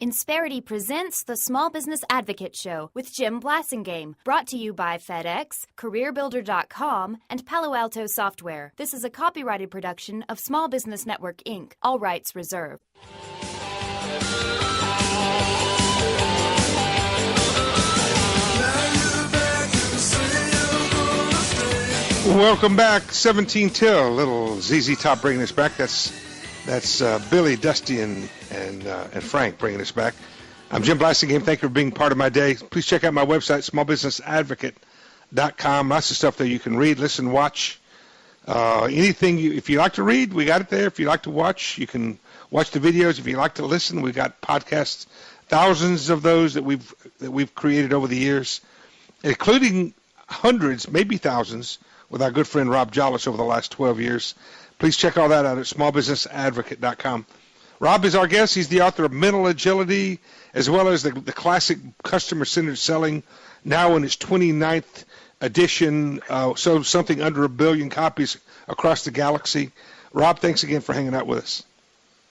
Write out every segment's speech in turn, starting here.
Insperity presents the Small Business Advocate Show with Jim Blasingame, brought to you by FedEx, CareerBuilder.com, and Palo Alto Software. This is a copyrighted production of Small Business Network, Inc., all rights reserved. Welcome back, 17 till. Little ZZ Top bringing us back. That's Billy, Dusty, and Frank bringing us back. I'm Jim Blasingame. Thank you for being part of my day. Please check out my website, smallbusinessadvocate.com. Lots of stuff there you can read, listen, watch. Anything if you like to read, we got it there. If you like to watch, you can watch the videos. If you like to listen, we got podcasts, thousands of those that we've created over the years, including hundreds, maybe thousands, with our good friend Rob Jolles over the last 12 years. Please check all that out at smallbusinessadvocate.com. Rob is our guest. He's the author of Mental Agility, as well as the classic Customer-Centered Selling, now in its 29th edition, sold something under 1 billion copies across the galaxy. Rob, thanks again for hanging out with us.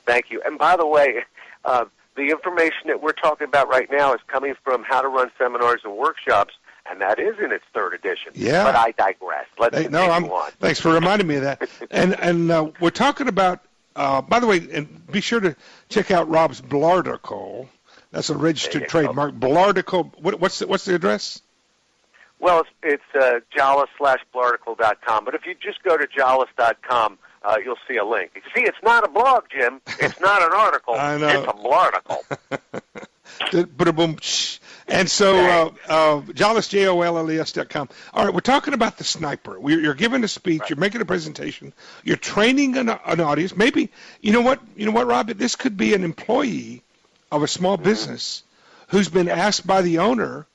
Thank you. And by the way, the information that we're talking about right now is coming from How to Run Seminars and Workshops, and that is in its 3rd edition. Yeah. But I digress. Let's continue on. Thanks for reminding me of that. And we're talking about, by the way, and be sure to check out Rob's Blarticle. That's a registered trademark. Blarticle. What's the address? Well, it's Jolles/Blarticle.com. But if you just go to Jolles.com, you'll see a link. See, it's not a blog, Jim. It's not an article. I know. It's a Blarticle. Boom. And so, Jolles, JOLLES.com. All right, we're talking about the sniper. You're giving a speech. Right. You're making a presentation. You're training an audience. Maybe, you know what, Rob? This could be an employee of a small business who's been asked by the owner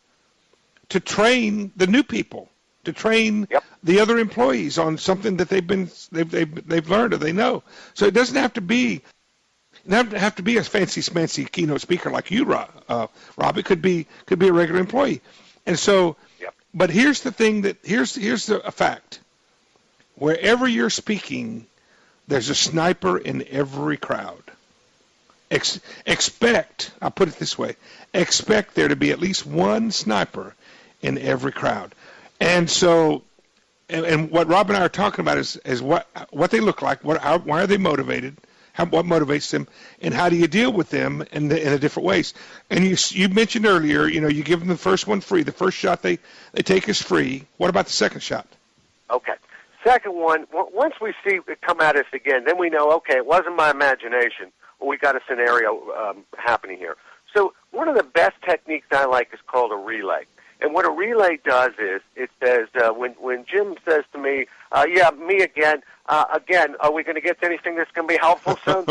to train the new people, to train the other employees on something that they've learned or they know. So it doesn't have to be. You don't have to be a fancy keynote speaker like you, Rob. It could be a regular employee. And so, but here's the thing here's a fact. Wherever you're speaking, there's a sniper in every crowd. Expect, I'll put it this way, expect there to be at least one sniper in every crowd. And so, and what Rob and I are talking about is what they look like, why are they motivated, what motivates them, and how do you deal with them in the different ways. And you mentioned earlier, you give them the first one free. The first shot they take is free. What about the second shot? Okay. Second one, once we see it come at us again, then we know, okay, it wasn't my imagination. We got a scenario happening here. So one of the best techniques I like is called a relay. And what a relay does is it says, when Jim says to me, me again, are we going to get to anything that's going to be helpful soon?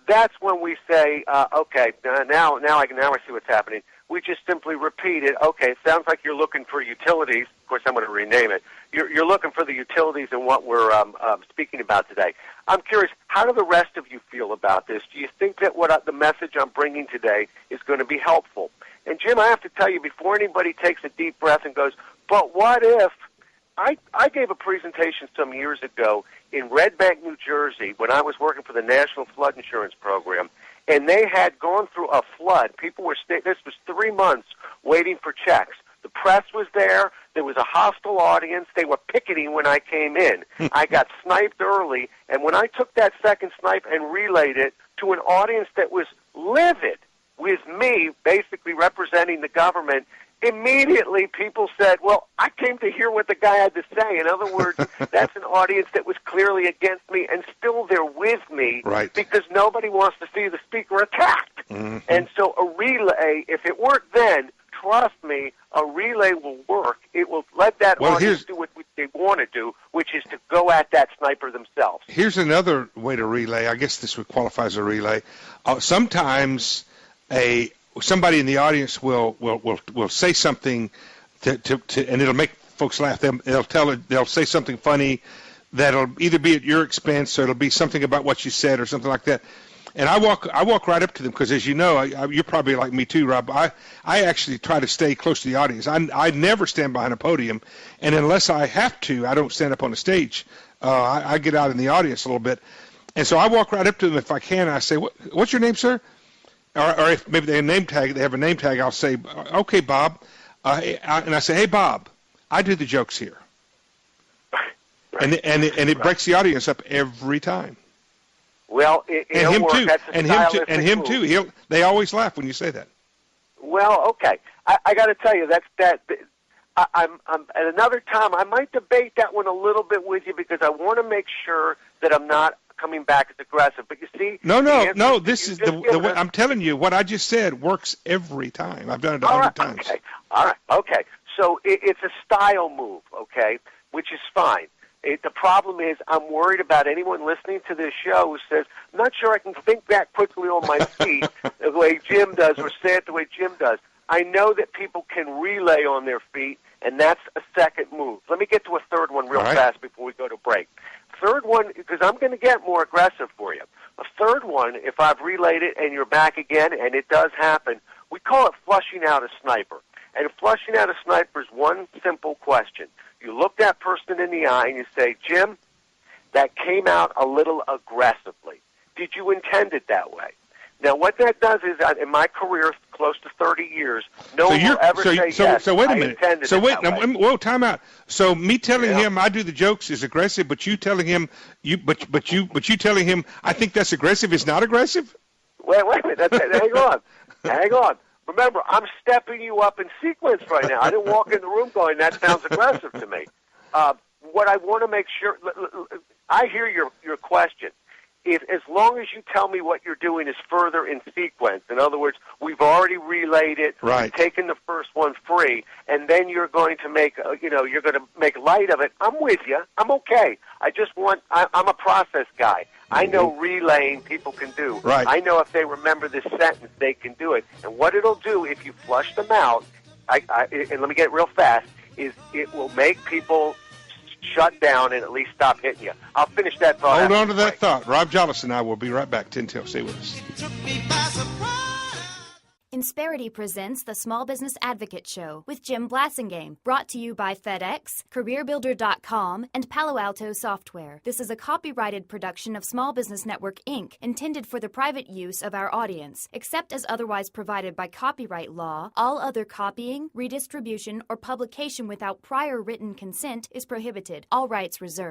That's when we say, okay, now I see what's happening. We just simply repeat it. Okay, it sounds like you're looking for utilities. Of course, I'm going to rename it. You're looking for the utilities in what we're speaking about today. I'm curious, how do the rest of you feel about this? Do you think that the message I'm bringing today is going to be helpful? And, Jim, I have to tell you, before anybody takes a deep breath and goes, but what if? I gave a presentation some years ago in Red Bank, New Jersey, when I was working for the National Flood Insurance Program, and they had gone through a flood. People were this was 3 months waiting for checks. The press was there. There was a hostile audience. They were picketing when I came in. I got sniped early, and when I took that second snipe and relayed it to an audience that was livid with me basically representing the government, immediately people said, well, I came to hear what the guy had to say. In other words, that's an audience that was clearly against me, and still they're with me because nobody wants to see the speaker attacked. Mm-hmm. And so a relay, if it worked then, trust me, a relay will work. It will let that audience do what they want to do, which is to go at that sniper themselves. Here's another way to relay. I guess this would qualify as a relay. Sometimes somebody in the audience will say something to and it'll make folks laugh. They'll say something funny that'll either be at your expense or it'll be something about what you said or something like that. And I walk right up to them because, as you know, you're probably like me too, Rob. I actually try to stay close to the audience. I never stand behind a podium, and unless I have to, I don't stand up on the stage. I get out in the audience a little bit, and so I walk right up to them if I can. And I say, "What's your name, sir?" or if maybe they have a name tag, I'll say, okay, Bob, and I say, hey, Bob, I do the jokes here. Right. And it breaks the audience up every time. Well, and him work. too, That's a and him move. too. They always laugh when you say that. Well, okay. I got to tell you, I'm at another time. I might debate that one a little bit with you because I want to make sure that I'm not coming back as aggressive. But you see, no. This is the way I'm telling you. What I just said works every time. I've done it 100 times. Okay. All right. Okay. So it's a style move. Okay, which is fine. The problem is I'm worried about anyone listening to this show who says, I'm not sure I can think that quickly on my feet the way Jim does or say it the way Jim does. I know that people can relay on their feet, and that's a second move. Let me get to a third one real fast before we go to break. Third one, because I'm going to get more aggressive for you. A third one, if I've relayed it and you're back again, and it does happen, we call it flushing out a sniper. And flushing out a sniper is one simple question. You look that person in the eye and you say, Jim, that came out a little aggressively. Did you intend it that way? Now, what that does is, in my career, close to 30 years, no one will ever say yes. So wait a minute. Whoa, time out. So me telling him I do the jokes is aggressive, but you telling him you telling him I think that's aggressive is not aggressive? Wait a minute. Hang on. Remember, I'm stepping you up in sequence right now. I didn't walk in the room going, that sounds aggressive to me. What I want to make sure, I hear your question. As long as you tell me what you're doing is further in sequence, in other words, we've already relayed it, we've taken the first one free, and then you're going to make, you're going to make light of it. I'm with you. I'm okay. I'm a process guy. I know relaying people can do. Right. I know if they remember this sentence, they can do it. And what it'll do if you flush them out, and let me get real fast, is it will make people shut down and at least stop hitting you. I'll finish that thought. Hold on to that thought. Rob Jolles and I will be right back. 10 till. Stay with us. Insperity presents the Small Business Advocate Show with Jim Blasingame, brought to you by FedEx, CareerBuilder.com, and Palo Alto Software. This is a copyrighted production of Small Business Network, Inc., intended for the private use of our audience. Except as otherwise provided by copyright law, all other copying, redistribution, or publication without prior written consent is prohibited. All rights reserved.